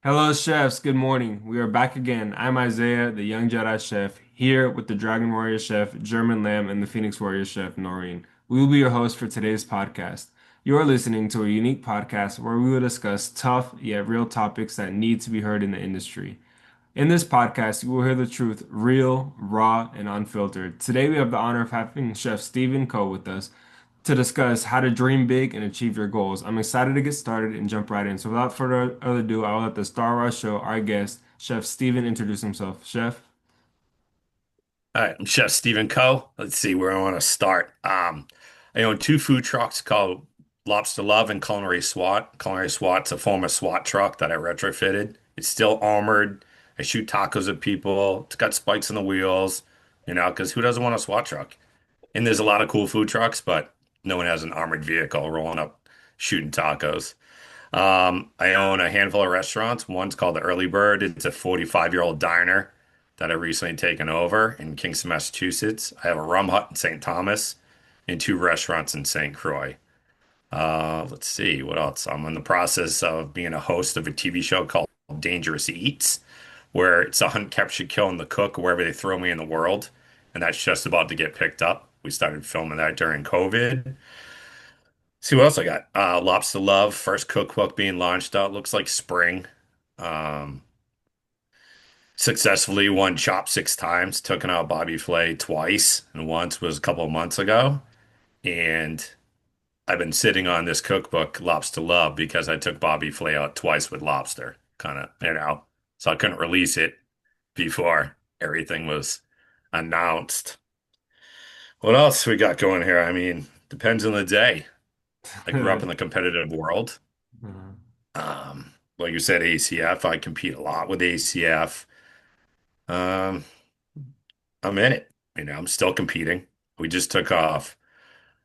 Hello, chefs. Good morning. We are back again. I'm Isaiah, the young Jedi chef, here with the Dragon Warrior chef, German Lam, and the Phoenix Warrior chef, Noreen. We will be your host for today's podcast. You are listening to a unique podcast where we will discuss tough yet real topics that need to be heard in the industry. In this podcast, you will hear the truth real, raw, and unfiltered. Today, we have the honor of having Chef Stephen Coe with us to discuss how to dream big and achieve your goals. I'm excited to get started and jump right in. So, without further ado, I will let the Star Wars show, our guest, Chef Stephen, introduce himself. Chef? All right, I'm Chef Stephen Coe. Let's see where I want to start. I own two food trucks called Lobster Love and Culinary SWAT. Culinary SWAT's a former SWAT truck that I retrofitted. It's still armored. I shoot tacos at people. It's got spikes in the wheels, because who doesn't want a SWAT truck? And there's a lot of cool food trucks, but no one has an armored vehicle rolling up shooting tacos. I own a handful of restaurants. One's called the Early Bird. It's a 45-year-old diner that I've recently taken over in Kingston, Massachusetts. I have a rum hut in St. Thomas and two restaurants in St. Croix. Let's see, what else? I'm in the process of being a host of a TV show called Dangerous Eats, where it's a hunt, capture, kill, and the cook wherever they throw me in the world. And that's just about to get picked up. We started filming that during COVID. See what else I got? Lobster Love, first cookbook being launched out. Looks like spring. Um, Successfully won Chop 6 times, took out Bobby Flay twice, and once was a couple of months ago. And I've been sitting on this cookbook, Lobster Love, because I took Bobby Flay out twice with lobster, kind of. So I couldn't release it before everything was announced. What else we got going here? I mean, depends on the day. I grew up in the competitive world. Like you said, ACF, I compete a lot with ACF. Um, I'm in it. I'm still competing. We just took off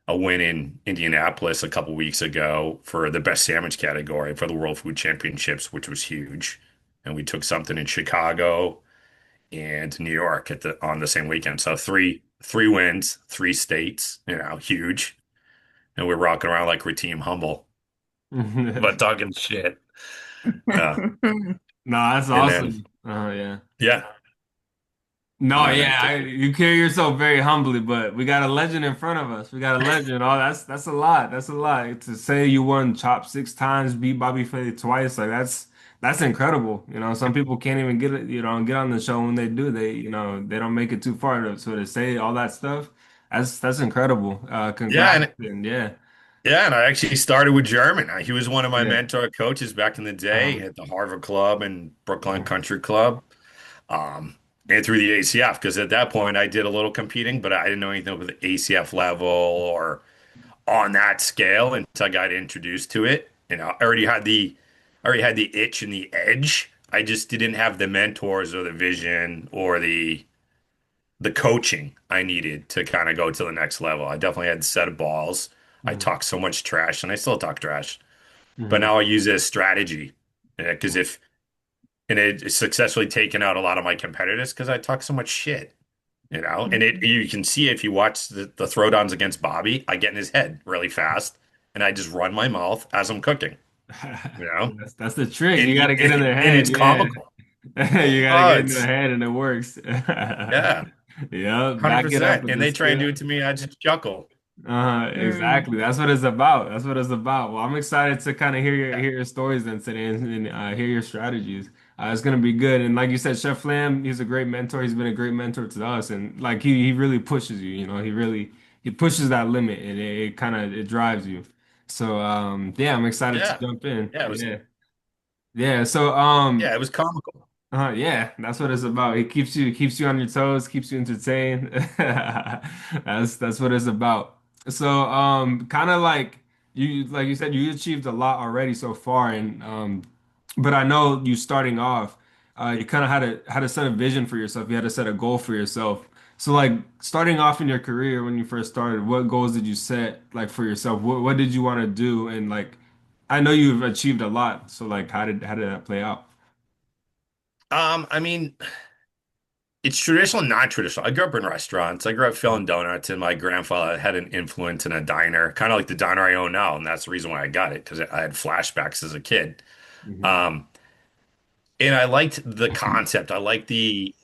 a win in Indianapolis a couple weeks ago for the best sandwich category for the World Food Championships, which was huge. And we took something in Chicago and New York on the same weekend. So three wins, 3 states, huge. And we're rocking around like we're Team Humble, but talking shit. Yeah. No, that's And then awesome. Yeah. yeah, No, and then I yeah, did. you carry yourself very humbly, but we got a legend in front of us. We got a legend. Oh, that's a lot. That's a lot. To say you won Chop 6 times, beat Bobby Flay twice, like that's incredible. Some people can't even get it, get on the show when they do. They don't make it too far. So to say all that stuff, that's incredible. Yeah, Congrats, and and yeah, yeah, and I actually started with German. He was one of my yeah. mentor coaches back in the day Um, at the Harvard Club and Brookline Country Club, um, and through the ACF. Because at that point, I did a little competing, but I didn't know anything with the ACF level or on that scale until I got introduced to it. I already had the itch and the edge. I just didn't have the mentors or the vision or the coaching I needed to kind of go to the next level. I definitely had a set of balls. I mhm, talked so much trash, and I still talk trash, but mhm, now I use it as strategy. Because if and it successfully taken out a lot of my competitors because I talk so much shit, and it you can see if you watch the throwdowns against Bobby, I get in his head really fast, and I just run my mouth as I'm cooking, you know, that's the trick. and You got you to get in their and head. it's Yeah, comical. you got to Oh, get in their it's head, and it works. yeah, Yeah, back it up 100%. with And the they try and do skill. it to me, I just chuckle. Exactly. That's what it's about. That's what it's about. Well, I'm excited to kind of Yeah, hear your stories then today and hear your strategies. It's gonna be good. And like you said, Chef Lam, he's a great mentor. He's been a great mentor to us, and like he really pushes you. He pushes that limit, and it kind of it drives you. So yeah, I'm excited to yeah, jump in. yeah. It was Yeah, yeah. So yeah, it was comical. yeah, that's what it's about. It keeps you on your toes, keeps you entertained. That's what it's about. So, kind of like you said, you achieved a lot already so far, and but I know you starting off, you kind of had to set a vision for yourself. You had to set a goal for yourself. So, like starting off in your career when you first started, what goals did you set like for yourself? What did you want to do? And like, I know you've achieved a lot. So, like, how did that play out? I mean, it's traditional, not traditional. I grew up in restaurants. I grew up filling donuts, and my grandfather had an influence in a diner, kind of like the diner I own now, and that's the reason why I got it because I had flashbacks as a kid. Mhm. Um, And I liked the concept. I liked the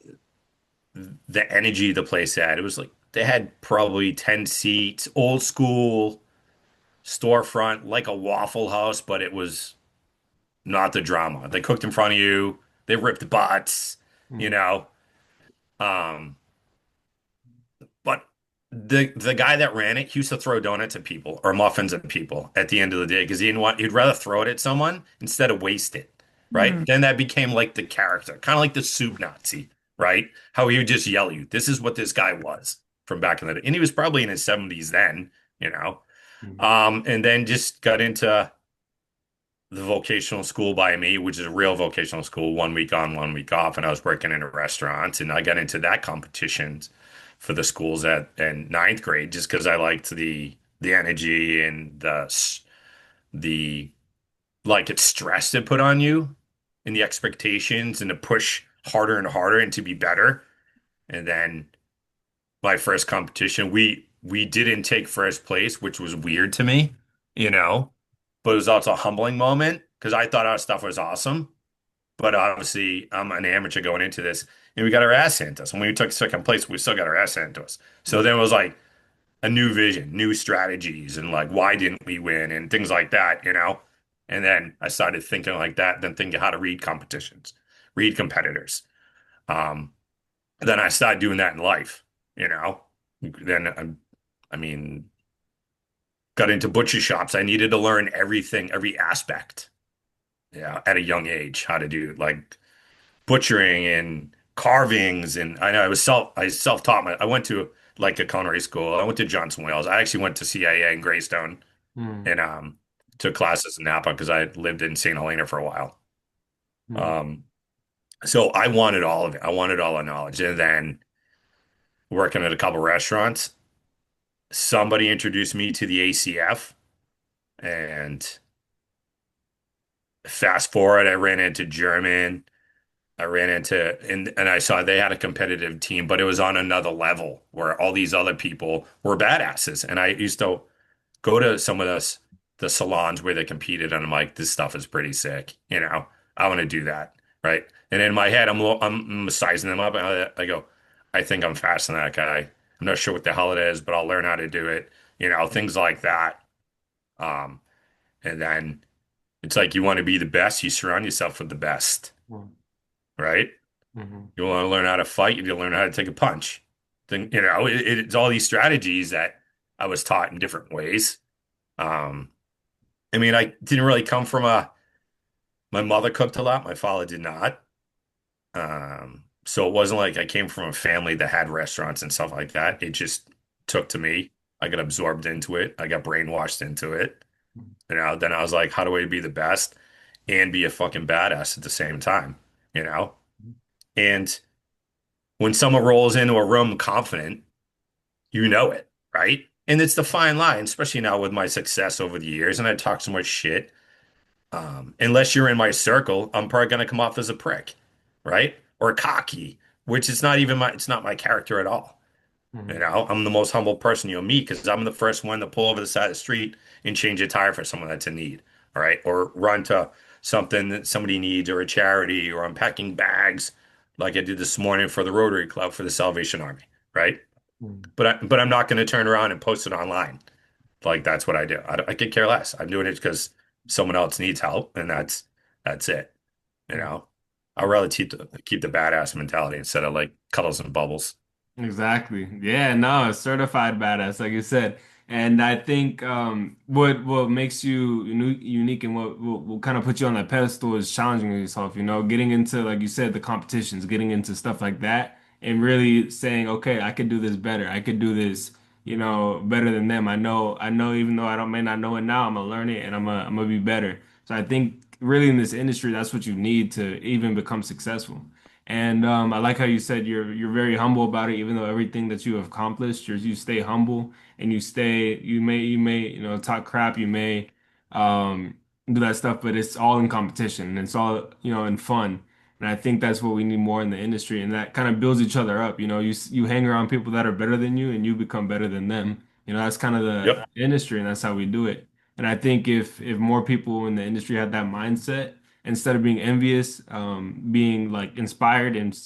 energy the place had. It was like they had probably 10 seats, old school storefront, like a Waffle House, but it was not the drama. They cooked in front of you. They ripped butts, you Mm, know. Um, but the guy that ran it, he used to throw donuts at people or muffins at people at the end of the day because he'd rather throw it at someone instead of waste it, right? Hmm. Then that became like the character, kind of like the soup Nazi, right? How he would just yell at you. This is what this guy was from back in the day. And he was probably in his 70s then, you know. mm, And then just got into the vocational school by me, which is a real vocational school, 1 week on, 1 week off. And I was working in a restaurant and I got into that competitions for the schools at in ninth grade just because I liked the energy and the like it's stress it put on you and the expectations and to push harder and harder and to be better. And then my first competition, we didn't take first place, which was weird to me, you know, but it was also a humbling moment because I thought our stuff was awesome. But obviously, I'm an amateur going into this, and we got our ass handed to us. When we took second place, we still got our ass handed to us. So mm, then it was like a new vision, new strategies, and like why didn't we win and things like that, you know? And then I started thinking like that, then thinking how to read competitions, read competitors. Um, then I started doing that in life, you know? Then I mean, got into butcher shops. I needed to learn everything, every aspect, yeah, at a young age, how to do like butchering and carvings. And I know I self-taught I went to like a culinary school. I went to Johnson Wales. I actually went to CIA in Greystone mm, and took classes in Napa because I lived in St. Helena for a while. mm, Um, so I wanted all of it. I wanted all the knowledge. And then working at a couple restaurants, somebody introduced me to the ACF and fast forward, I ran into German. I ran into and I saw they had a competitive team, but it was on another level where all these other people were badasses. And I used to go to some of the salons where they competed, and I'm like, this stuff is pretty sick. You know, I want to do that, right? And in my head, I'm sizing them up, and I go, I think I'm faster than that guy. I'm not sure what the hell it is, but I'll learn how to do it. You know, things like that. Um, and then it's like you want to be the best, you surround yourself with the best, mm, right? mhm, You want to learn how to fight, you learn how to take a punch. Then, you know, it's all these strategies that I was taught in different ways. Um, I mean, I didn't really come from my mother cooked a lot, my father did not. So it wasn't like I came from a family that had restaurants and stuff like that. It just took to me. I got absorbed into it. I got brainwashed into it. You know, then I was like, how do I be the best and be a fucking badass at the same time? You know? And when someone rolls into a room confident, you know it, right? And it's the fine line, especially now with my success over the years, and I talk so much shit. Unless you're in my circle, I'm probably gonna come off as a prick, right? Or cocky, which is not even it's not my character at all. You mhm, know, I'm the most humble person you'll meet because I'm the first one to pull over the side of the street and change a tire for someone that's in need, all right? Or run to something that somebody needs or a charity, or I'm packing bags like I did this morning for the Rotary Club for the Salvation Army, right? mm, But I'm not going to turn around and post it online. Like that's what I do. I could care less. I'm doing it because someone else needs help, and that's it. You mm, know, I'd rather keep the badass mentality instead of like cuddles and bubbles. exactly. Yeah, no, certified badass, like you said. And I think what makes you unique and what kind of put you on that pedestal is challenging yourself, getting into, like you said, the competitions, getting into stuff like that, and really saying, okay, I could do this better. I could do this, better than them. I know, even though I don't may not know it now, I'm gonna learn it and I'm gonna be better. So I think really in this industry, that's what you need to even become successful. And I like how you said you're very humble about it, even though everything that you have accomplished, you stay humble and you may talk crap, you may um, do that stuff, but it's all in competition and it's all in fun. And I think that's what we need more in the industry, and that kind of builds each other up. You hang around people that are better than you, and you become better than them. That's kind of the Yep. industry, and that's how we do it. And I think if more people in the industry had that mindset, instead of being envious, being like inspired and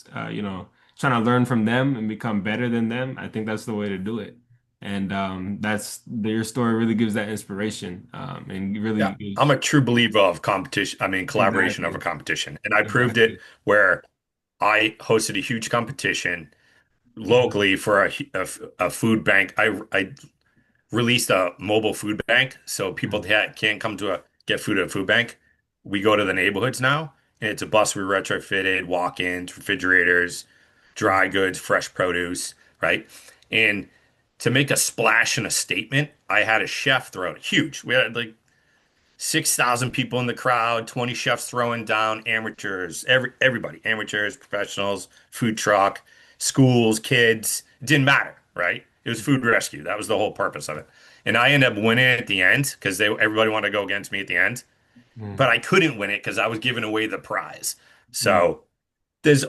trying to learn from them and become better than them. I think that's the way to do it. And that's your story really gives that inspiration, and really Yeah, I'm gives a true believer of competition. I mean, collaboration over exactly, competition. And I proved it exactly. where I hosted a huge competition locally for a food bank. I released a mobile food bank so people Mhm. can't come to get food at a food bank. We go to the neighborhoods now, and it's a bus we retrofitted, walk-ins, refrigerators, dry goods, fresh produce, right? And to make a splash and a statement, I had a chef throw it huge. We had like 6,000 people in the crowd, 20 chefs throwing down, amateurs, everybody, amateurs, professionals, food truck, schools, kids, it didn't matter, right? It was food rescue. That was the whole purpose of it. And I ended up winning at the end because they everybody wanted to go against me at the end, Mhm. but I couldn't win it because I was giving away the prize. Mhm. So there's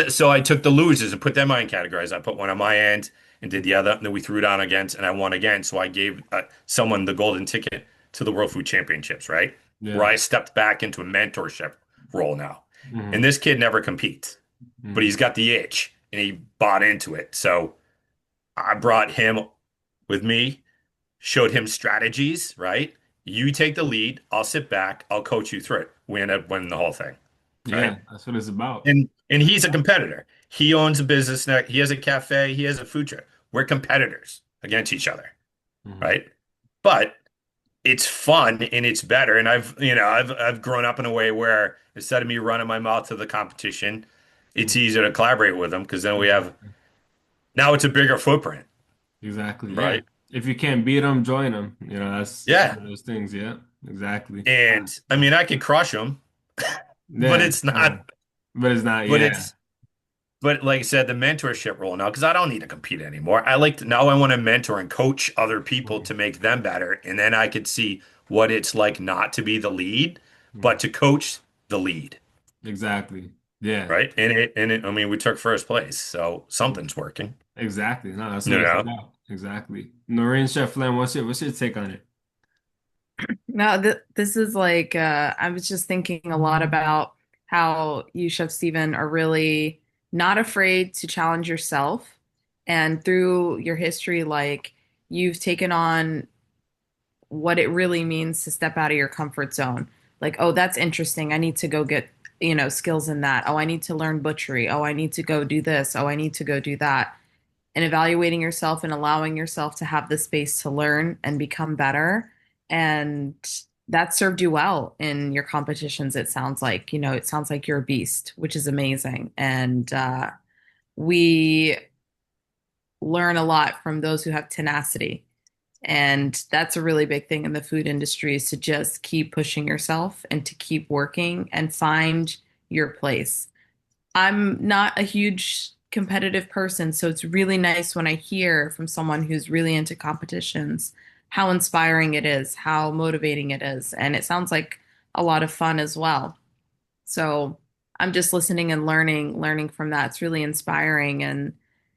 so I took the losers and put them in categories. I put one on my end and did the other, and then we threw down against, and I won again. So I gave someone the golden ticket to the World Food Championships, right? Where Yeah. I stepped back into a mentorship role now. And Mhm. this kid never competes, but Mhm. he's got the itch and he bought into it. So I brought him with me, showed him strategies, right? You take the lead, I'll sit back, I'll coach you through it. We end up winning the whole thing, right? Yeah, that's what it's about. And he's a competitor. He owns a business now. He has a cafe. He has a food truck. We're competitors against each other, Mhm. right? But it's fun and it's better. And I've grown up in a way where instead of me running my mouth to the competition, it's Mhm. easier to collaborate with them because then we have Exactly. now it's a bigger footprint, Exactly. Yeah. right? If you can't beat them, join them. That's one Yeah. of those things. Yeah. Exactly. And I mean, I could crush them, but Yeah. it's not. But it's not. But Yeah. it's But like I said, the mentorship role now, because I don't need to compete anymore. Now I want to mentor and coach other people Mhm. to make them better. And then I could see what it's like not to be the lead, but Mhm. to coach the lead, Exactly. Yeah. right? I mean, we took first place, so Mhm. something's working. Exactly. No, that's You what it's know? about. Exactly. Noreen Chef Lam, what's your take on it? No, this is like I was just thinking a lot about how you, Chef Stephen, are really not afraid to challenge yourself. And through your history, like you've taken on what it really means to step out of your comfort zone. Like, oh, that's interesting. I need to go get, skills in that. Oh, I need to learn butchery. Oh, I need to go do this. Oh, I need to go do that. And evaluating yourself and allowing yourself to have the space to learn and become better. And that served you well in your competitions, it sounds like. It sounds like you're a beast, which is amazing. And we learn a lot from those who have tenacity. And that's a really big thing in the food industry is to just keep pushing yourself and to keep working and find your place. I'm not a huge competitive person, so it's really nice when I hear from someone who's really into competitions how inspiring it is, how motivating it is, and it sounds like a lot of fun as well. So I'm just listening and learning from that. It's really inspiring and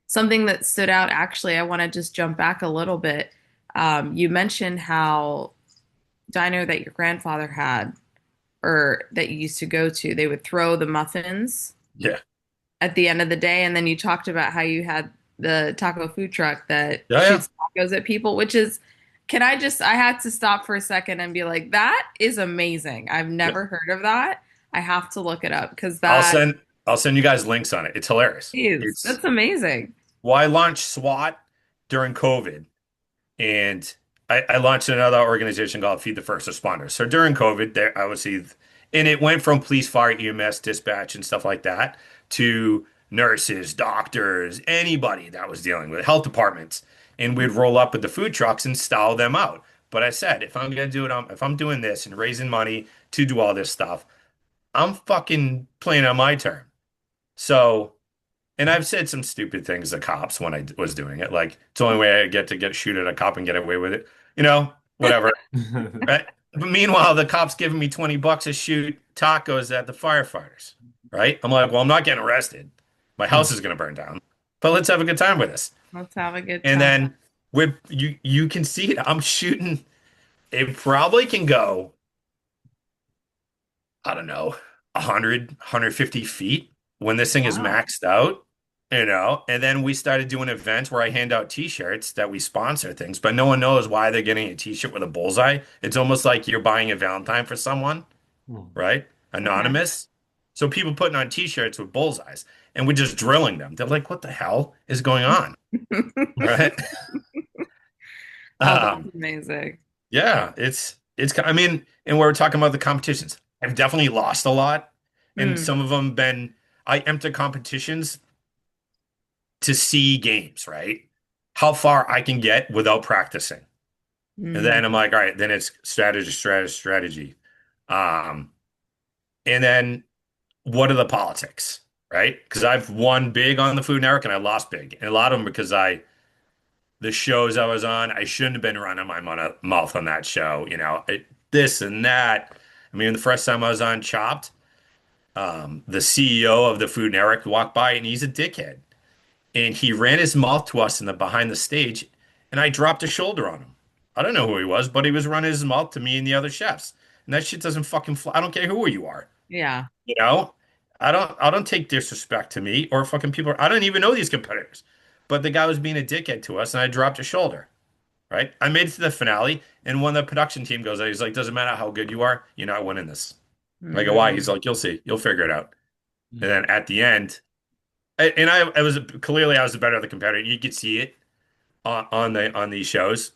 something that stood out. Actually, I want to just jump back a little bit. You mentioned how diner that your grandfather had or that you used to go to, they would throw the muffins Yeah. at the end of the day. And then you talked about how you had the taco food truck that Yeah, yeah. shoots tacos at people, which is, I had to stop for a second and be like, that is amazing. I've Yeah. never heard of that. I have to look it up because I'll that send I'll send you guys links on it. It's hilarious. It's that's amazing. well, I launched SWAT during COVID. And I launched another organization called Feed the First Responders. So during COVID, there obviously, and it went from police, fire, EMS, dispatch, and stuff like that to nurses, doctors, anybody that was dealing with health departments. And we'd roll up with the food trucks and style them out. But I said, if I'm gonna do it, if I'm doing this and raising money to do all this stuff, I'm fucking playing on my term. So. And I've said some stupid things to cops when I was doing it. Like, it's the only way I get to shoot at a cop and get away with it. Whatever. Right? But meanwhile, the cop's giving me 20 bucks to shoot tacos at the firefighters. Right? I'm like, well, I'm not getting arrested. My house is going to burn down. But let's have a good time with this. Let's have a good And time. then with you can see it. I'm shooting. It probably can go I don't know, 100, 150 feet when this thing is Wow. maxed out, and then we started doing events where I hand out t-shirts that we sponsor things, but no one knows why they're getting a t-shirt with a bullseye. It's almost like you're buying a Valentine for someone, Hmm. right? Okay. Anonymous. So people putting on t-shirts with bullseyes and we're just drilling them. They're like, what the hell is going on? Right? Oh, that's Um, amazing. yeah, I mean, and we're talking about the competitions. I've definitely lost a lot, and Mm, some of them been I enter competitions to see games, right? How far I can get without practicing. And then I'm mm, like, all right, then it's strategy, strategy, strategy. Um, and then what are the politics, right? Because I've won big on the Food Network and I lost big. And a lot of them because the shows I was on, I shouldn't have been running my mouth on that show, this and that. I mean, the first time I was on Chopped, the CEO of the Food Network walked by and he's a dickhead. And he ran his mouth to us in the behind the stage, and I dropped a shoulder on him. I don't know who he was, but he was running his mouth to me and the other chefs. And that shit doesn't fucking fly. I don't care who you are. yeah. You know? I don't take disrespect to me or fucking people. I don't even know these competitors. But the guy was being a dickhead to us, and I dropped a shoulder. Right? I made it to the finale, and when the production team goes out, he's like, doesn't matter how good you are, you're not winning this. I go, why? He's Mm, like, you'll see, you'll figure it out. And then at the end, I was clearly I was the better of the competitor. You could see it on these shows.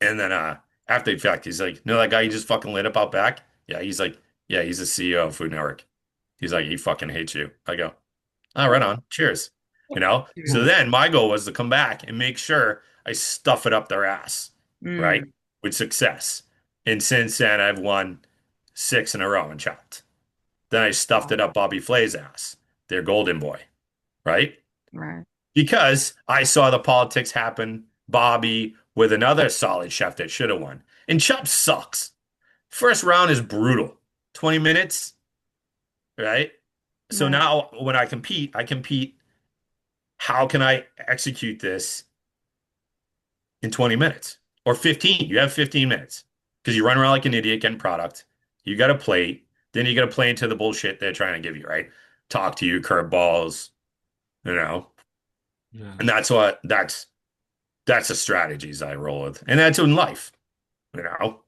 And then after the fact, he's like, "No, that guy you just fucking lit up out back." Yeah, he's like, "Yeah, he's the CEO of Food Network." He's like, "He fucking hates you." I go, "Oh, right on. Cheers." So cheers. then my goal was to come back and make sure I stuff it up their ass, right? Mm, With success. And since then, I've won six in a row and chopped. Then I stuffed wow. it up Bobby Flay's ass, their golden boy, right? Right. Because I saw the politics happen, Bobby with another solid chef that should have won. And Chop sucks. First round is brutal. 20 minutes, right? So Right. now when I compete, how can I execute this in 20 minutes or 15? You have 15 minutes because you run around like an idiot getting product. You got to play. Then you got to play into the bullshit they're trying to give you, right? Talk to you, curveballs, you know. Yeah. And that's the strategies I roll with. And that's in life, you know?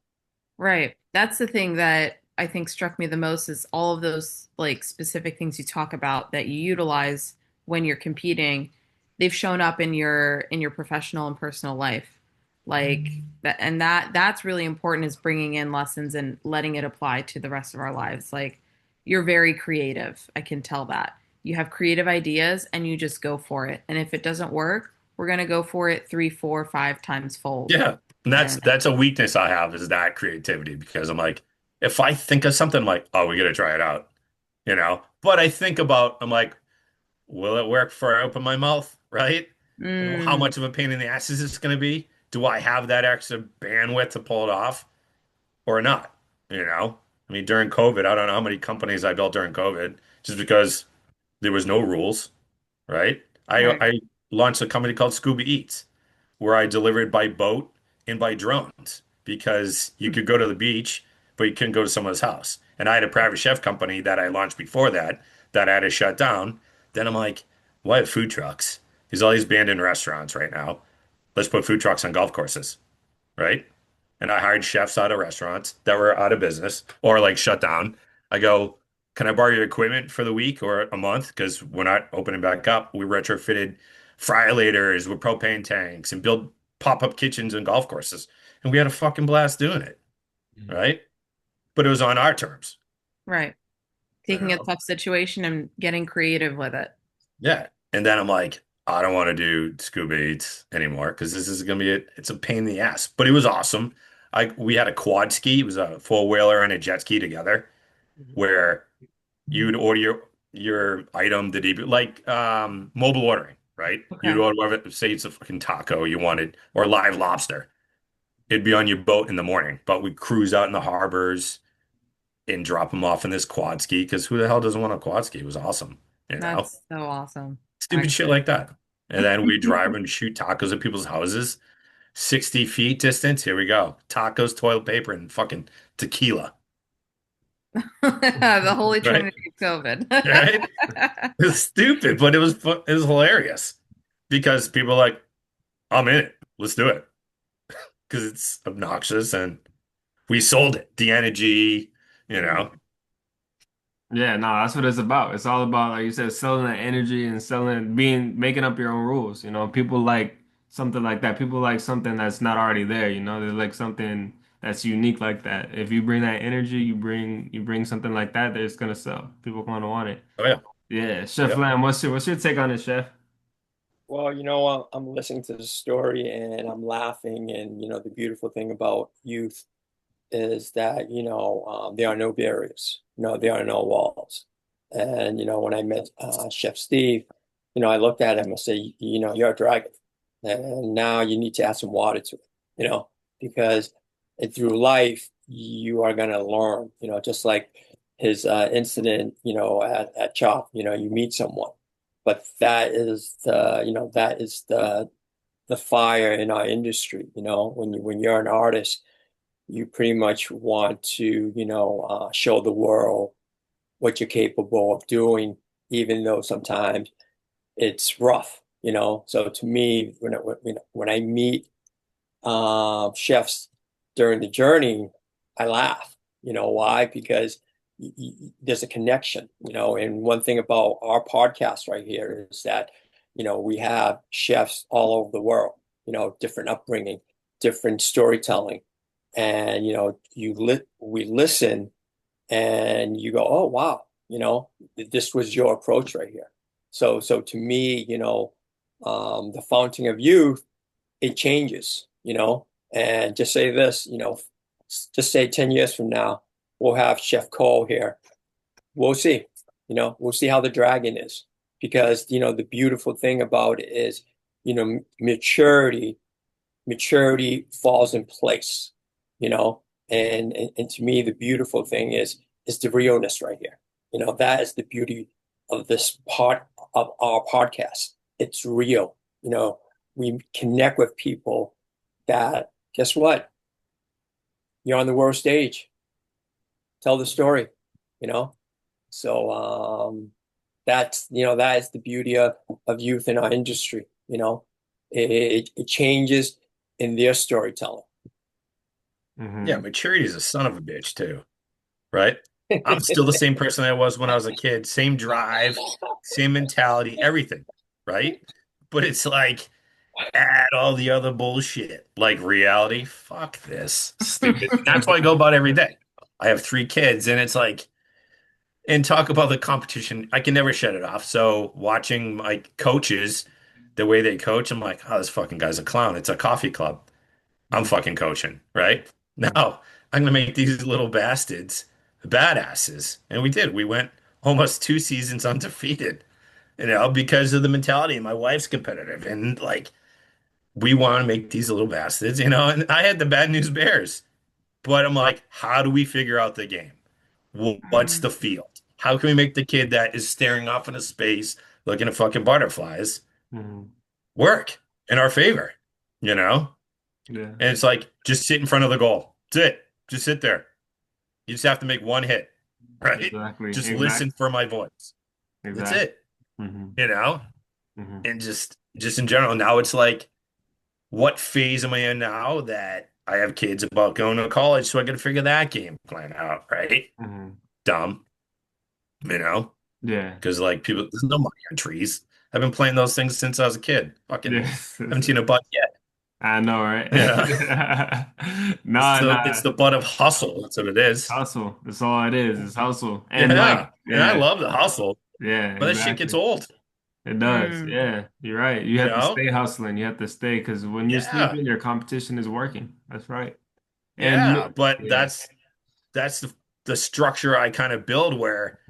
Right. That's the thing that I think struck me the most is all of those like specific things you talk about that you utilize when you're competing. They've shown up in your professional and personal life. Like that and that's really important is bringing in lessons and letting it apply to the rest of our lives. Like you're very creative. I can tell that. You have creative ideas and you just go for it. And if it doesn't work, we're gonna go for it three, four, five times fold. Yeah. And that's And that's a weakness I have is that creativity because I'm like, if I think of something I'm like, oh, we gotta try it out, But I think about, I'm like, will it work before I open my mouth, right? How mm, much of a pain in the ass is this gonna be? Do I have that extra bandwidth to pull it off or not? I mean, during COVID, I don't know how many companies I built during COVID just because there was no rules, right? I right. I launched a company called Scuba Eats where I delivered by boat and by drones because you could go to the beach, but you couldn't go to someone's house. And I had a private chef company that I launched before that I had to shut down. Then I'm like, why have food trucks? There's all these abandoned restaurants right now. Let's put food trucks on golf courses, right? And I hired chefs out of restaurants that were out of business or like shut down. I go, can I borrow your equipment for the week or a month? Because we're not opening back up. We retrofitted fryer-laters with propane tanks and build pop-up kitchens and golf courses. And we had a fucking blast doing it, Mm. right? But it was on our terms, Right. you Taking a know? tough situation and getting creative with it. Yeah. And then I'm like, I don't want to do scuba eats anymore because this is gonna be it's a pain in the ass. But it was awesome. We had a quad ski. It was a four-wheeler and a jet ski together where you would order your item the day like mobile ordering, right? You'd Okay. order whatever, say it's a fucking taco you wanted or live lobster. It'd be on your boat in the morning, but we'd cruise out in the harbors and drop them off in this quad ski because who the hell doesn't want a quad ski? It was awesome, you know? That's so awesome. Stupid shit Actually. like that. And then we drive and shoot tacos at people's houses, 60 feet distance. Here we go. Tacos, toilet paper, and fucking tequila. The Holy right? Trinity of Right? COVID. It was stupid, but it was hilarious because people are like, I'm in it. Let's do it because it's obnoxious and we sold it. The energy, you know. Yeah, no, that's what it's about. It's all about, like you said, selling that energy and selling, making up your own rules. People like something like that. People like something that's not already there. They like something that's unique like that. If you bring that energy, you bring something like that, it's gonna sell. People gonna want it. Oh yeah. Yeah, Chef Yep. Lamb, what's your take on it, Chef? Well, I'm listening to the story and I'm laughing. And, the beautiful thing about youth is that, there are no barriers, there are no walls. And, when I met Chef Steve, I looked at him and said, you're a dragon. And now you need to add some water to it, because through life, you are going to learn, just like his incident, at CHOP, you meet someone. But that is the fire in our industry. When you're an artist, you pretty much want to, show the world what you're capable of doing, even though sometimes it's rough. So to me, when I meet chefs during the journey, I laugh. Why? Because there's a connection. And one thing about our podcast right here is that, we have chefs all over the world, different upbringing, different storytelling. And, we listen and you go, oh, wow, this was your approach right here. So to me, the fountain of youth, it changes, and just say this, just say 10 years from now, we'll have Chef Cole here. We'll see, we'll see how the dragon is, because, the beautiful thing about it is, maturity falls in place, you know, and to me, the beautiful thing is the realness right here. That is the beauty of this part of our podcast. It's real. We connect with people that, guess what? You're on the world stage. Tell the story, you know? So that is the beauty of youth in our industry, it changes in their storytelling. Yeah, Hmm. maturity is a son of a bitch too, right? I'm still the same person I was when I was a kid, same drive, same mentality, everything, right? But it's like add all the other bullshit, like reality. Fuck this. Stupid. That's why I go about every day. I have three kids, and it's like, and talk about the competition. I can never shut it off. So watching my coaches, the way they coach, I'm like, oh, this fucking guy's a clown. It's a coffee club. I'm fucking coaching, right? Now I'm gonna make these little bastards badasses. And we did. We went almost 2 seasons undefeated, because of the mentality. And my wife's competitive. And like we want to make these little bastards. And I had the bad news bears. But I'm like, how do we figure out the game? What's the field? How can we make the kid that is staring off into space looking at fucking butterflies Hmm. work in our favor? You know? Yeah, And it's like, just sit in front of the goal. That's it. Just sit there. You just have to make one hit, right? exactly, Just listen for my voice. That's exactly. it, Hmm. you know? Hmm. And just in general, now it's like, what phase am I in now that I have kids about going to college, so I got to figure that game plan out, right? Hmm. Dumb, you know? Yeah. Because like people, there's no money on trees. I've been playing those things since I was a kid. Fucking Yes. haven't seen a butt yet. I know, right? Yeah. It's Nah, the nah. it's the butt of hustle. That's what it is. Hustle. That's all it is. It's hustle. And like, Yeah. And I yeah, love the hustle, yeah, but that shit gets exactly. old, It does. Mm. Yeah, you're right. You you have to know? stay hustling. You have to stay because when you're Yeah. sleeping, your competition is working. That's right. And Yeah. But yeah, that's the structure I kind of build where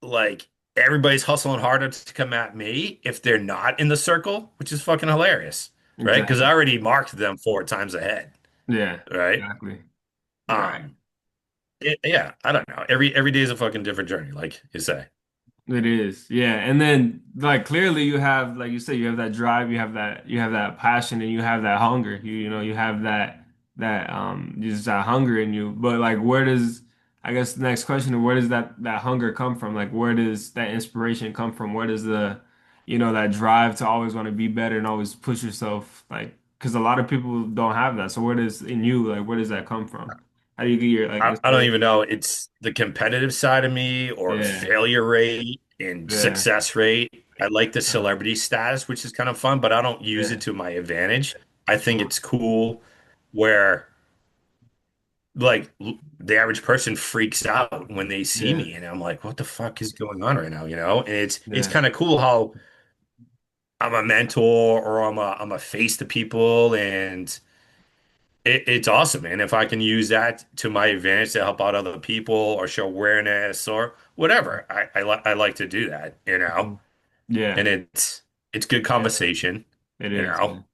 like everybody's hustling harder to come at me if they're not in the circle, which is fucking hilarious, right? Because I exactly. already marked them 4 times ahead, Yeah, right? exactly. You're right. Um, yeah, I don't know. Every day is a fucking different journey, like you say. It is. Yeah. And then like clearly you have, like you said, you have that drive, you have that passion and you have that hunger. You have that just that hunger in you. But like I guess the next question is where does that hunger come from? Like where does that inspiration come from? Where does that drive to always want to be better and always push yourself? Like, because a lot of people don't have that. So where does in you, like where does that come from? How do you get your like I don't inspiration? even know. It's the competitive side of me or Yeah, failure rate and yeah, success rate. I like the celebrity status, which is kind of fun, but I don't use yeah, it to my advantage. I think it's cool where the average person freaks out when they see yeah, me and I'm like, what the fuck is going on right now, you know? And it's yeah, kind of cool how I'm a mentor or I'm a face to people and it's awesome, man. If I can use that to my advantage to help out other people or show awareness or whatever, I like to do that, you know. mhm, yeah, And it's good yeah. conversation, It you is. know.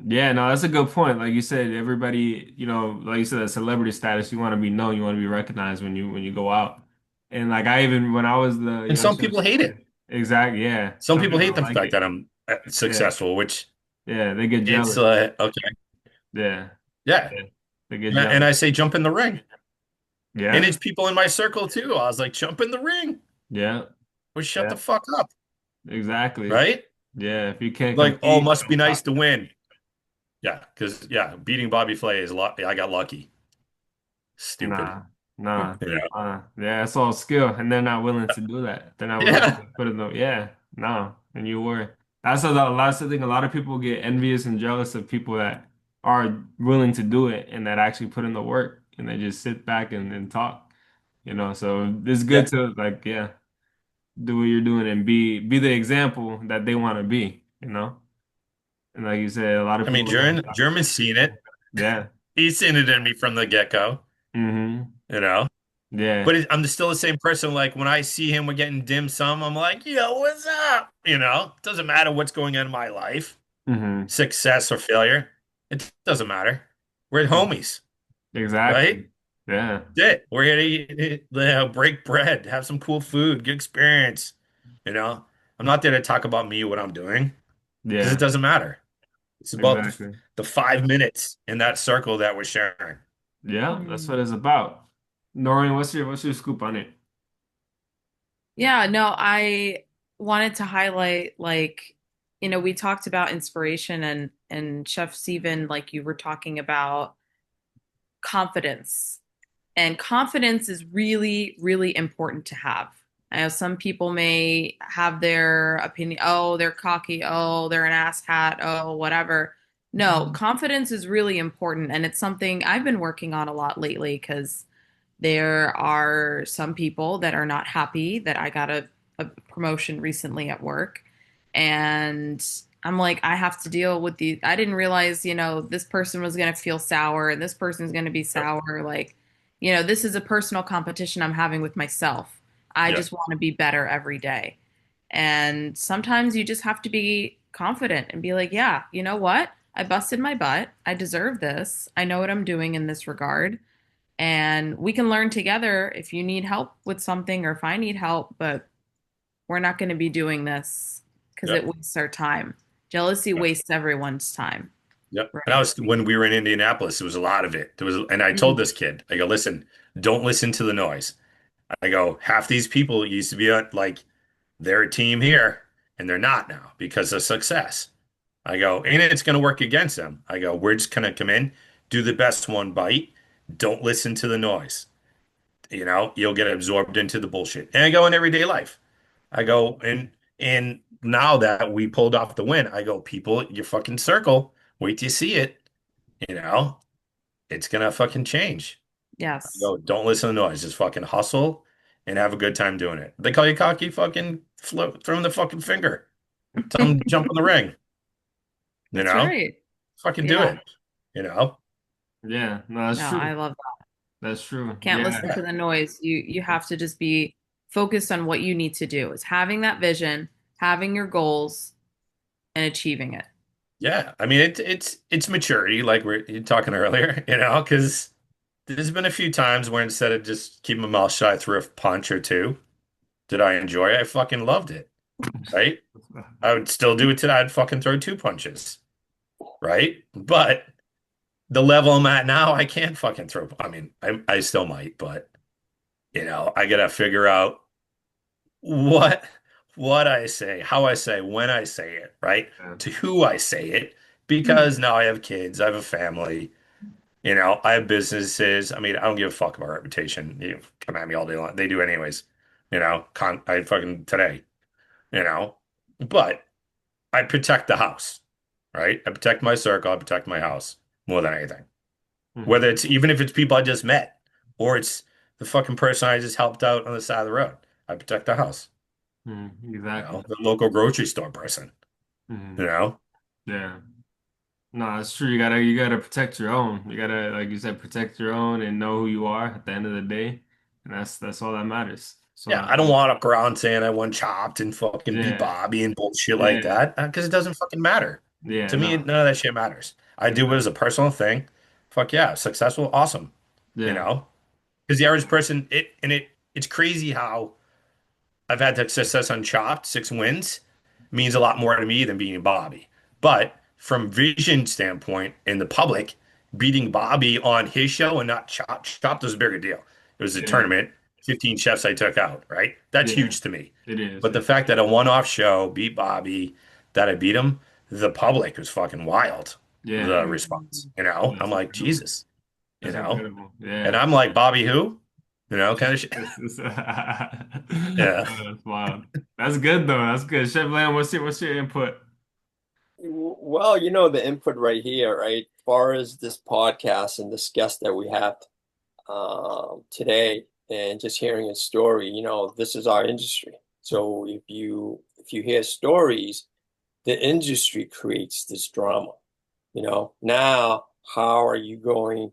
Yeah, no, that's a good point. Like you said, everybody, like you said, that celebrity status, you want to be known, you want to be recognized when you go out. And like I even when I was the And young some chef, people hate it. exactly, yeah. Some Some people people hate don't the like fact it. that I'm Yeah, successful, which yeah, they get it's jealous. okay, Yeah, yeah. yeah, they get And jealous. I say jump in the ring, and Yeah, it's people in my circle too. I was like, jump in the ring yeah, or shut yeah, the fuck up, exactly. right? Yeah, if you can't Like, oh, compete, must be don't nice talk. to win. Yeah, because yeah, beating Bobby Flay is luck. I got lucky. Stupid. Nah, nah. Yeah. Yeah, it's all skill, and they're not willing to do that. They're not willing Yeah. to put in the, yeah, no, and you were. That's a lot, that's the thing. A lot of people get envious and jealous of people that are willing to do it and that actually put in the work and they just sit back and talk, So it's good Yeah. to like, yeah, do what you're doing and be the example that they want to be. And like you said, a lot of I mean, people don't. German's seen it. Yeah. He's seen it in me from the get-go, Hmm. you know. Yeah. But I'm still the same person. Like when I see him, we're getting dim sum. I'm like, yo, what's up? You know, doesn't matter what's going on in my life, Hmm. success or failure. It doesn't matter. We're homies, right? Exactly. Yeah. That's it. We're here to break bread, have some cool food, good experience. You know, I'm not there to talk about me, what I'm doing, because it Yeah. doesn't matter. It's about Exactly. the 5 minutes in that circle that we're sharing. Yeah, that's what Mm. it's about. Noreen, what's your scoop on it? Yeah, no, I wanted to highlight we talked about inspiration and Chef Stephen, like you were talking about confidence. And confidence is really, really important to have. I know some people may have their opinion, oh, they're cocky, oh, they're an asshat, oh, whatever. No, confidence is really important. And it's something I've been working on a lot lately because there are some people that are not happy that I got a promotion recently at work. And I'm like, I have to deal with these. I didn't realize, this person was going to feel sour and this person's going to be Yep. sour. Like, this is a personal competition I'm having with myself. I Yep. just want to be better every day. And sometimes you just have to be confident and be like, yeah, you know what? I busted my butt. I deserve this. I know what I'm doing in this regard and we can learn together if you need help with something or if I need help, but we're not going to be doing this because it Yep. wastes our time. Jealousy Yep. wastes everyone's time, Yep. And I right? was when we were in Indianapolis, there was a lot of it. There was, and I told Mm. this kid, I go, listen, don't listen to the noise. I go, half these people used to be like they're a team here, and they're not now because of success. I go, and it's going to work against them. I go, we're just going to come in, do the best one bite. Don't listen to the noise. You know, you'll get absorbed into the bullshit. And I go in everyday life. I go, and now that we pulled off the win, I go, people, your fucking circle, wait till you see it. You know, it's gonna fucking change. I Yes. go, don't listen to noise. Just fucking hustle and have a good time doing it. They call you cocky, fucking throw them the fucking finger. Tell them to jump in the ring. You That's know, right. fucking do Yeah. it. You know, Yeah, no, that's No, I true. love that. That's true. Can't Yeah. listen to the noise. You have to just be focused on what you need to do. Is having that vision, having your goals, and achieving it. yeah. I mean, it's maturity, like you talking earlier. You know, because there's been a few times where instead of just keeping my mouth shut, I threw a punch or two. Did I enjoy it? I fucking loved it. Right? I would still do it today. I'd fucking throw two punches. Right? But the level I'm at now, I can't fucking throw. I mean, I still might, but I gotta figure out what what I say, how I say, when I say it, right? Yeah. To who I say it, Hmm. because now I have kids, I have a family, I have businesses. I mean, I don't give a fuck about reputation. You come at me all day long. They do anyways. I fucking today, you know. But I protect the house, right? I protect my circle, I protect my house more than anything. Hmm. Whether it's even if it's people I just met or it's the fucking person I just helped out on the side of the road. I protect the house, Exactly. the local grocery store person, you Hmm. know? Yeah. No, it's true. You gotta protect your own. You gotta, like you said, protect your own and know who you are at the end of the day. And that's all that matters. That's all Yeah, that I don't matters. walk around saying I won chopped and fucking beat Yeah. Bobby and bullshit like Yeah. that because it doesn't fucking matter. Yeah. To me, No. none of that shit matters. I do it as a Exactly. personal thing. Fuck yeah, successful, awesome, you Yeah. know? Because the average person, it's crazy how I've had the success on Chopped, 6 wins, means a lot more to me than beating Bobby. But from vision standpoint in the public, beating Bobby on his show and not Chopped was a bigger deal. It was a Yeah. tournament, 15 chefs I took out, right? That's Yeah. huge to me. It is. But Yeah. the fact that a one-off show beat Bobby, that I beat him, the public was fucking wild. Yeah. The response, That's I'm like, incredible. Jesus, you That's know? incredible. And Yeah. I'm like, Bobby who? Kind of shit. Yeah. That's wild. That's good though. That's good. Chef Lamb, what's your input? Well, the input right here, right? As far as this podcast and this guest that we have today, and just hearing his story, this is our industry. So if you hear stories, the industry creates this drama. Now how are you going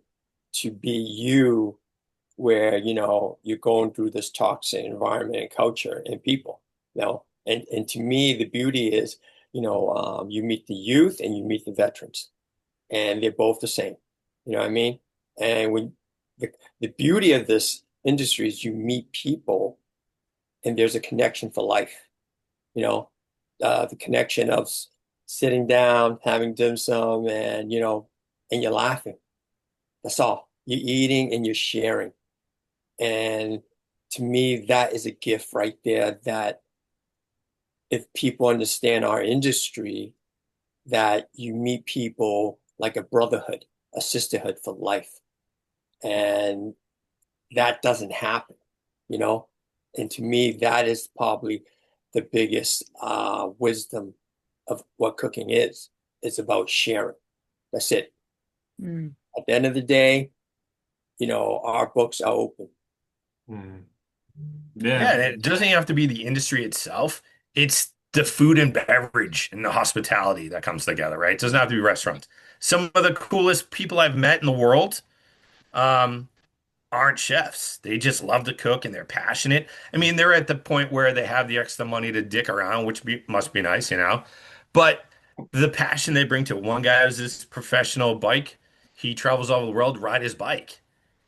to be you where you're going through this toxic environment and culture and people, and to me the beauty is you meet the youth and you meet the veterans, and they're both the same. You know what I mean? And when the, the beauty of this industry is you meet people and there's a connection for life. you know the connection of sitting down having dim sum, and you're laughing. That's all. You're eating and you're sharing. And to me, that is a gift right there, that if people understand our industry, that you meet people like a brotherhood, a sisterhood for life. And that doesn't happen, you know? And to me, that is probably the biggest wisdom of what cooking is. It's about sharing. That's it. Mm. At the end of the day, our books are open. Mm. Yeah, Yeah. and it doesn't even have to be the industry itself. It's the food and beverage and the hospitality that comes together, right? It doesn't have to be restaurants. Some of the coolest people I've met in the world um, aren't chefs. They just love to cook and they're passionate. I mean, they're at the point where they have the extra money to dick around, must be nice, But the passion they bring to it. One guy has this professional bike. He travels all over the world, ride his bike.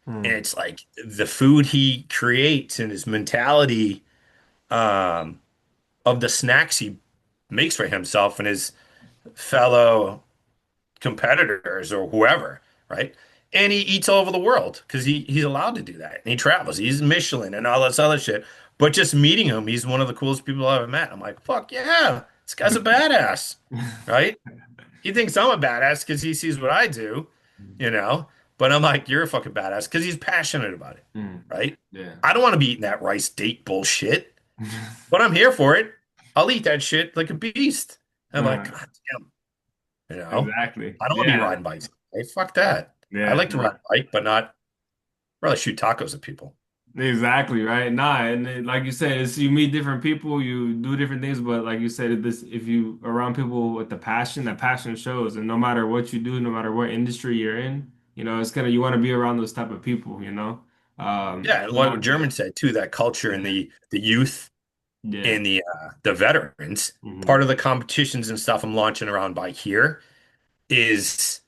And Mm. it's like the food he creates and his mentality um, of the snacks he makes for himself and his fellow competitors or whoever, right? And he eats all over the world because he's allowed to do that. And he travels. He's Michelin and all this other shit. But just meeting him, he's one of the coolest people I've ever met. I'm like, fuck yeah, this guy's a badass, right? He thinks I'm a badass because he sees what I do, you know? But I'm like, you're a fucking badass because he's passionate about it, Mm. right? Yeah. I don't want to be eating that rice date bullshit. But I'm here for it. I'll eat that shit like a beast. I'm like, Uh, God damn, exactly. I don't want to be Yeah. riding bikes. Hey, fuck that. I Yeah. like to ride a bike, but not rather shoot tacos at people. Exactly, right? Nah, and like you said, it's you meet different people, you do different things, but like you said, this if you around people with the passion, that passion shows, and no matter what you do, no matter what industry you're in, it's gonna you want to be around those type of people. Yeah, and No what matter German what. said too, that culture and Yeah, the youth yeah, and the veterans, part hmm of the competitions and stuff I'm launching around by here is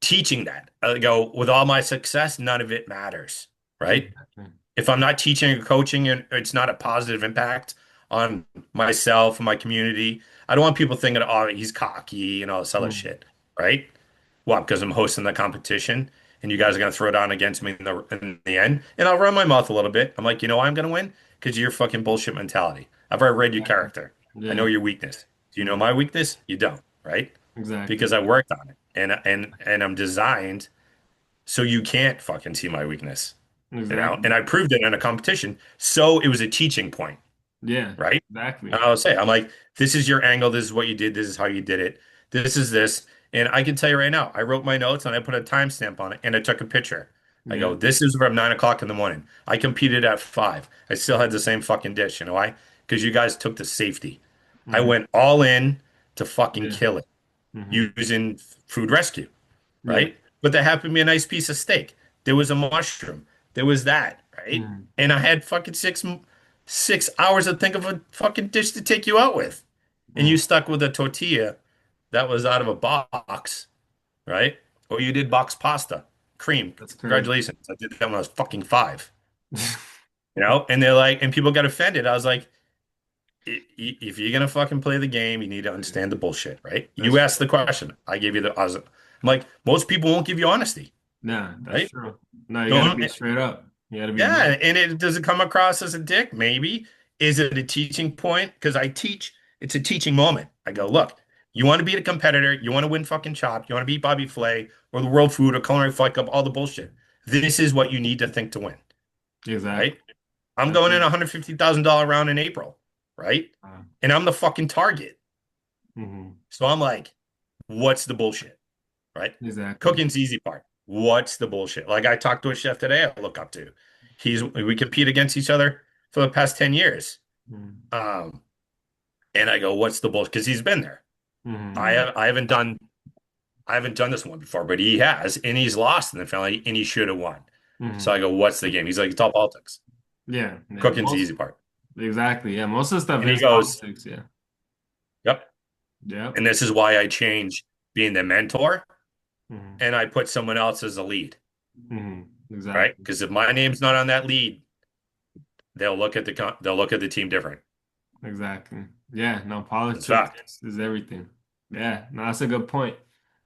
teaching that. I go, with all my success, none of it matters, right? exactly. If I'm not teaching or coaching and it's not a positive impact on myself and my community, I don't want people thinking, oh, he's cocky and all this other Mm, shit, right? Well, because I'm hosting the competition. and you guys are gonna throw down against me in the end, and I'll run my mouth a little bit. I'm like, you know why I'm gonna win? Because of your fucking bullshit mentality. I've already read your Exactly. character. I know Yeah. your weakness. Do you know Mm. my weakness? You don't, right? Exactly. Because I worked on it, and I'm designed so you can't fucking see my weakness, you know? Exactly. And I proved it in a competition, so it was a teaching point, Yeah. right? Exactly. And I'll say, I'm like, this is your angle. This is what you did. This is how you did it. This is this. And I can tell you right now, I wrote my notes and I put a timestamp on it and I took a picture. I Yeah. go, this is from 9 o'clock in the morning. I competed at 5. I still had the same fucking dish. You know why? Because you guys took the safety. I Hmm. went all in to fucking Yeah. kill it Hmm. using food rescue, Yeah. right? But there happened to be a nice piece of steak. There was a mushroom. There was that, right? Hmm. And I had fucking 6 hours to think of a fucking dish to take you out with. And you Hmm. stuck with a tortilla that was out of a box, right? Or you did box pasta, cream. That's crazy. Congratulations. I did that when I was fucking 5, you know? And they're like, and people got offended. I was like, if you're gonna fucking play the game, you need to Yeah. understand the bullshit, right? That's You asked true. the question. I gave you I'm like, most people won't give you honesty, Yeah, that's right? true. No, you got to Don't, be straight up. You got to be yeah, blunt. and it does it come across as a dick? Maybe. Is it a teaching point? Because I teach, it's a teaching moment. I go, look, you want to be a competitor, you want to win fucking Chop, you want to beat Bobby Flay or the World Food or Culinary Fight Club, all the bullshit. This is what you need to think to win, Exactly. right? I'm That's going in it. $150,000 round in April, right? And I'm the fucking target. Mm-hmm. So I'm like, what's the bullshit, right? Exactly. Cooking's the easy part. What's the bullshit? Like I talked to a chef today I look up to. We compete against each other for the past 10 years. Mm-hmm. Um, and I go, what's the bullshit? Because he's been there. Mm-hmm. I haven't done this one before, but he has, and he's lost in the finale, and he should have won. So Mm-hmm. I go, what's the game? He's like, it's all politics. Yeah. Yeah. Cooking's the Most easy part. exactly. Yeah. Most of the stuff And he is goes, politics. Yeah. yep. Yep. And this is why I change being the mentor Mm-hmm. and I put someone else as the lead, Mm-hmm. right? Exactly. Because if my name's not on that lead, they'll look at the team different. Exactly. Yeah, no, It's fact. politics is everything. Yeah, no, that's a good point.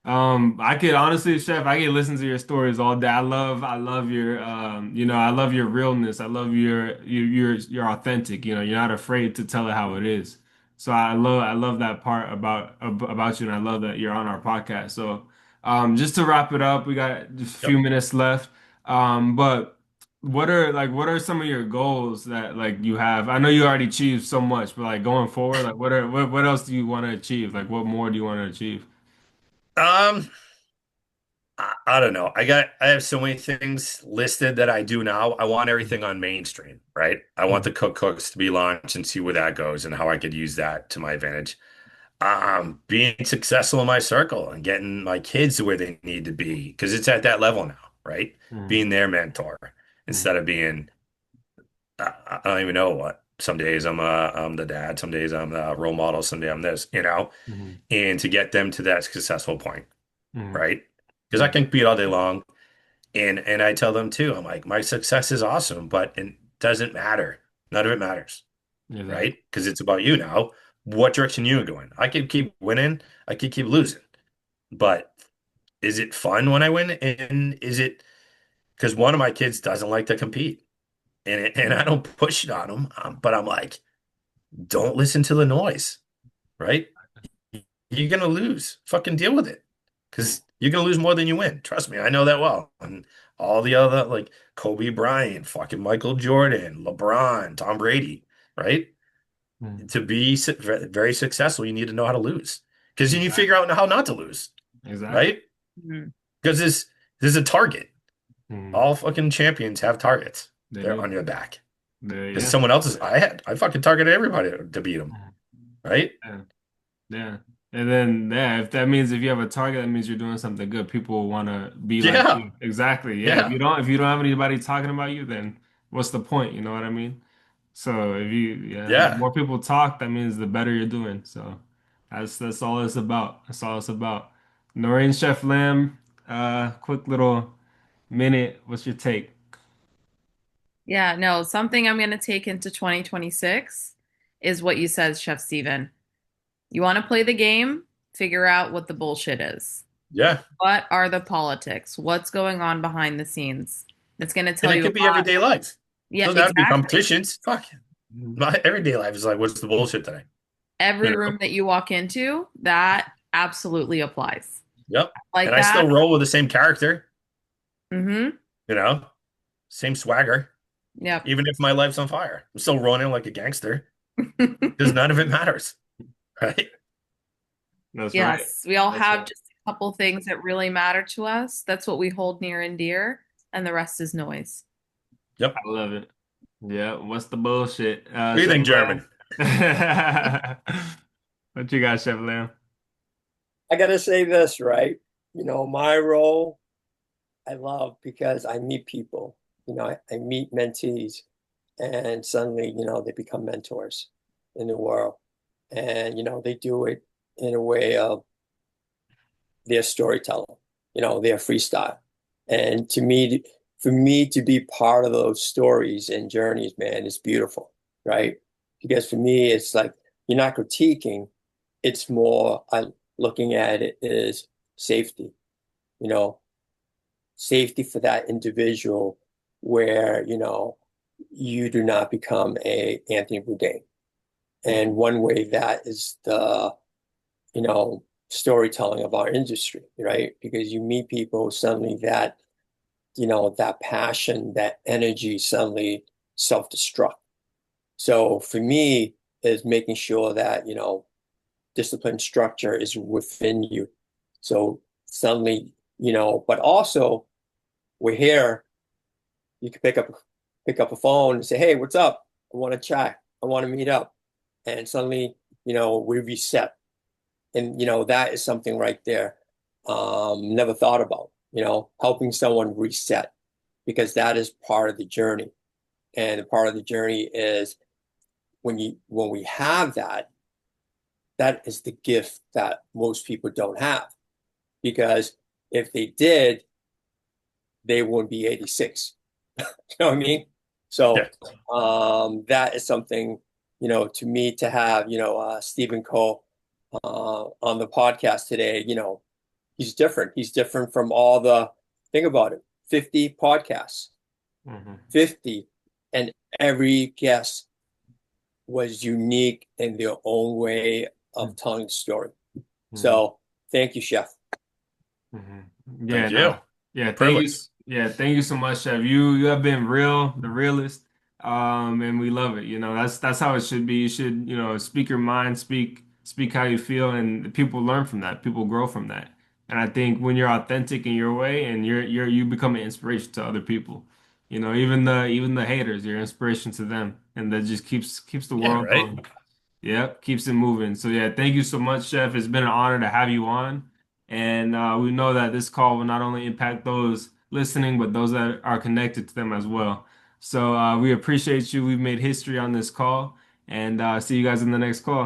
I could honestly, Chef, I could listen to your stories all day. I love your, I love your realness. I love you're authentic. You know, you're not afraid to tell it how it is. So I love that part about you, and I love that you're on our podcast. So, just to wrap it up, we got just a few Yep. minutes left. But what are some of your goals that like you have? I know you already achieved so much, but like going forward, like what else do you want to achieve? Like what more do you want to achieve? Um, I don't know. I have so many things listed that I do now. I want everything on mainstream, right? I want the Mhm. cookbooks to be launched and see where that goes and how I could use that to my advantage. Being successful in my circle and getting my kids to where they need to be because it's at that level now, right? Mhm. Being their mentor Mhm. instead of being I don't even know what. Some days I'm the dad, some days I'm the role model, someday I'm this, you know, Mhm. and to get them to that successful point, Mhm. right? Because I Yeah, can compete all day long, and I tell them too, I'm like, my success is awesome, but it doesn't matter. None of it matters, exactly. right? Because it's about you now. What direction you are going? I could keep winning, I could keep losing, but is it fun when I win? And is it because one of my kids doesn't like to compete, and I don't push it on him, but I'm like, don't listen to the noise, right? You're gonna lose. Fucking deal with it. Mhm. Because you're gonna lose more than you win. Trust me, I know that well. And all the other like Kobe Bryant, fucking Michael Jordan, LeBron, Tom Brady, right? Mhm. To be very successful, you need to know how to lose. Because then you Exactly. figure out how not to lose, Exactly. right? Mhm. Because there's a target. Mhm. All fucking champions have targets. They They're do. on your back. Because Yeah. someone else's I fucking targeted everybody to beat them, Mhm. right? Yeah. Yeah. And then yeah, if that means if you have a target, that means you're doing something good. People will want to be like Yeah. you. Exactly. Yeah. Yeah. If you don't have anybody talking about you, then what's the point? You know what I mean? So if you yeah, the Yeah. more people talk, that means the better you're doing. So that's all it's about. That's all it's about. Noreen Chef Lamb, quick little minute. What's your take? Yeah, no, something I'm going to take into 2026 is what you said, Chef Steven. You want to play the game, figure out what the bullshit is. Yeah. What are the politics? What's going on behind the scenes? It's going to And tell it you could a be lot. everyday life. Yeah, Doesn't have to be exactly. competitions. Fuck. My everyday life is like, what's the bullshit today? You Every know? room that you walk into, that absolutely applies. Yep. And Like I that. still roll with the same character, Mm-hmm. you know, same swagger. Yep. Even if my life's on fire, I'm still running like a gangster because none of it matters, right? That's right. Yes, we all That's have right. just a couple things that really matter to us. That's what we hold near and dear, and the rest is noise. Yep. I love it. Yeah. What's the bullshit? What do you Chef think, German? Lam. What you got, Chef Lam? I gotta say this, right? My role I love because I meet people. I meet mentees, and suddenly, they become mentors in the world. And, they do it in a way of their storytelling, their freestyle. And for me to be part of those stories and journeys, man, is beautiful, right? Because for me, it's like you're not critiquing, it's more I looking at it as safety, you know, safety for that individual where, you do not become a Anthony Bourdain. And one way that is the, you know, storytelling of our industry, right? Because you meet people suddenly that, that passion, that energy suddenly self-destruct. So for me, is making sure that, discipline structure is within you. So suddenly, but also we're here, you can pick up a phone and say, hey, what's up? I want to chat. I want to meet up. And suddenly, we reset. And that is something right there. Never thought about, helping someone reset because that is part of the journey. And part of the journey is when we have that, that is the gift that most people don't have. Because if they did, they wouldn't be 86. You know what I mean? Yeah. So that is something, to me to have, Stephen Coe on the podcast today, he's different. He's different from think about it, 50 podcasts, Hmm 50, and every guest was unique in their own way of telling the story. hmm So thank you, Chef. Yeah, Thank no. you. Yeah, thank you. Privilege. Yeah, thank you so much, Chef. You have been real, the realist. And we love it. That's how it should be. You should, speak your mind, speak how you feel, and people learn from that. People grow from that. And I think when you're authentic in your way and you become an inspiration to other people. Even the haters, you're inspiration to them. And that just keeps the Yeah, world right? going. Yep, keeps it moving. So yeah, thank you so much, Chef. It's been an honor to have you on. And we know that this call will not only impact those listening, but those that are connected to them as well. So we appreciate you. We've made history on this call, and see you guys in the next call.